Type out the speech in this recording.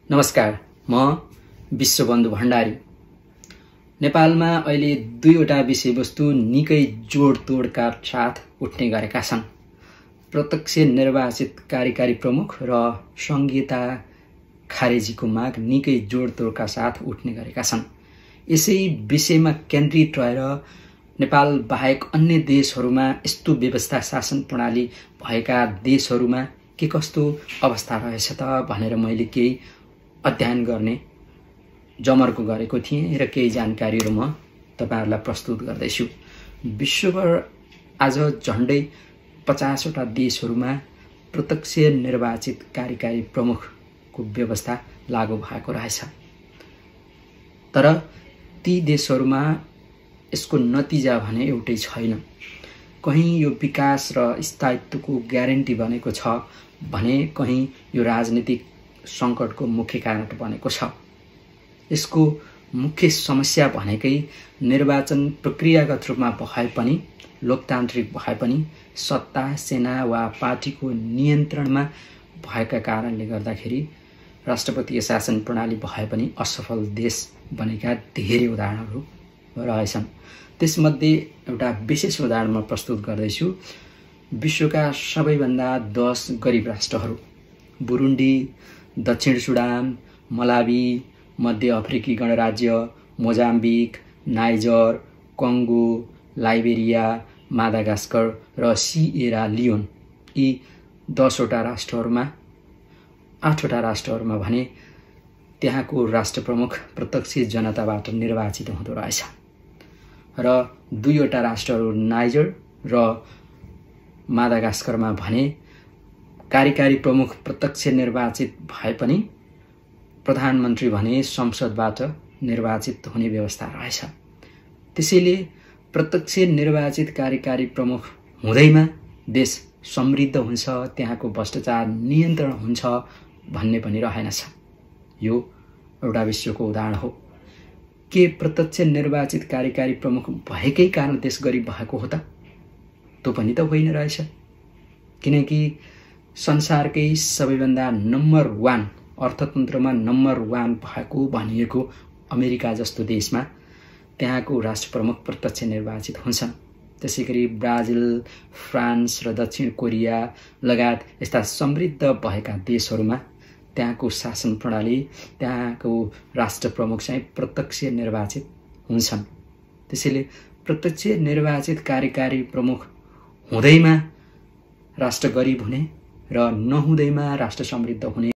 नमस्कार, म विश्वबन्धु भण्डारी। नेपालमा अहिले दुईवटा विषयवस्तु निकै जोडतोडका साथ उठ्ने गरेका छन्। प्रत्यक्ष निर्वाचित कार्यकारी प्रमुख र संहिता खारेजीको माग निकै जोडतोडका साथ उठ्ने गरेका छन्। यसै विषयमा केन्द्रित रहेर नेपाल बाहेक अन्य देशहरूमा यस्तो व्यवस्था शासन प्रणाली भएका देशहरूमा के कस्तो अवस्था रहेछ त भनेर मैले केही अध्ययन गर्ने जमर्को गरेको थिएँ र केही जानकारीहरू म तपाईहरुलाई प्रस्तुत गर्दैछु। विश्वभर आज झण्डै 50 वटा देशहरूमा प्रत्यक्ष निर्वाचित कार्यकारी प्रमुखको व्यवस्था लागू भएको रहेछ। तर ती देशहरूमा यसको नतिजा भने एउटै छैन। कहीं यो विकास र स्थायित्वको ग्यारेन्टी बनेको छ भने कहीं यो राजनीतिक संकटको मुख्य कारण बनेको छ। यसको मुख्य समस्या भनेकै निर्वाचन प्रक्रियागत रूपमा भए पनि लोकतान्त्रिक भए पनि सत्ता सेना वा पार्टीको नियन्त्रणमा भएका कारणले गर्दाखेरि राष्ट्रपतीय शासन प्रणाली भए पनि असफल देश बनेका धेरै उदाहरणहरू रहेछन्। त्यसमध्ये एउटा विशेष उदाहरण म प्रस्तुत गर्दैछु। विश्वका सबैभन्दा 10 गरिब राष्ट्रहरू बुरुन्डी, दक्षिण सुडान, मलावी, मध्य अफ्रिकी गणराज्य, मोजाम्बिक, नाइजर, कङ्गो, लाइबेरिया, मादागास्कर र सिएरा लियोन, यी 10 वटा राष्ट्रहरूमा 8 वटा राष्ट्रहरूमा भने त्यहाँको राष्ट्रप्रमुख प्रत्यक्ष जनताबाट निर्वाचित हुँदो रहेछ र 2 वटा राष्ट्रहरू नाइजर र मादागास्करमा भने कार्यकारी प्रमुख प्रत्यक्ष निर्वाचित भए पनि प्रधानमन्त्री भने संसदबाट निर्वाचित हुने व्यवस्था रहेछ। त्यसैले प्रत्यक्ष निर्वाचित कार्यकारी प्रमुख हुँदैमा देश समृद्ध हुन्छ, त्यहाँको भ्रष्टाचार नियन्त्रण हुन्छ भन्ने पनि रहेनछ। यो एउटा विश्वको उदाहरण हो। के प्रत्यक्ष निर्वाचित कार्यकारी प्रमुख भएकै कारण देश गरिब भएको हो त? त्यो पनि त होइन रहेछ। किनकि संसारकै सबैभन्दा नम्बर 1 अर्थतन्त्रमा नम्बर 1 भएको भनिएको अमेरिका जस्तो देशमा त्यहाँको राष्ट्रप्रमुख प्रत्यक्ष निर्वाचित हुन्छन्। त्यसैगरी ब्राजिल, फ्रान्स र दक्षिण कोरिया लगायत यस्ता समृद्ध भएका देशहरूमा त्यहाँको शासन प्रणाली, त्यहाँको राष्ट्रप्रमुख चाहिँ प्रत्यक्ष निर्वाचित हुन्छन्। त्यसैले प्रत्यक्ष निर्वाचित कार्यकारी प्रमुख हुँदैमा राष्ट्र गरिब हुने र नहुँदैमा राष्ट्र समृद्ध हुने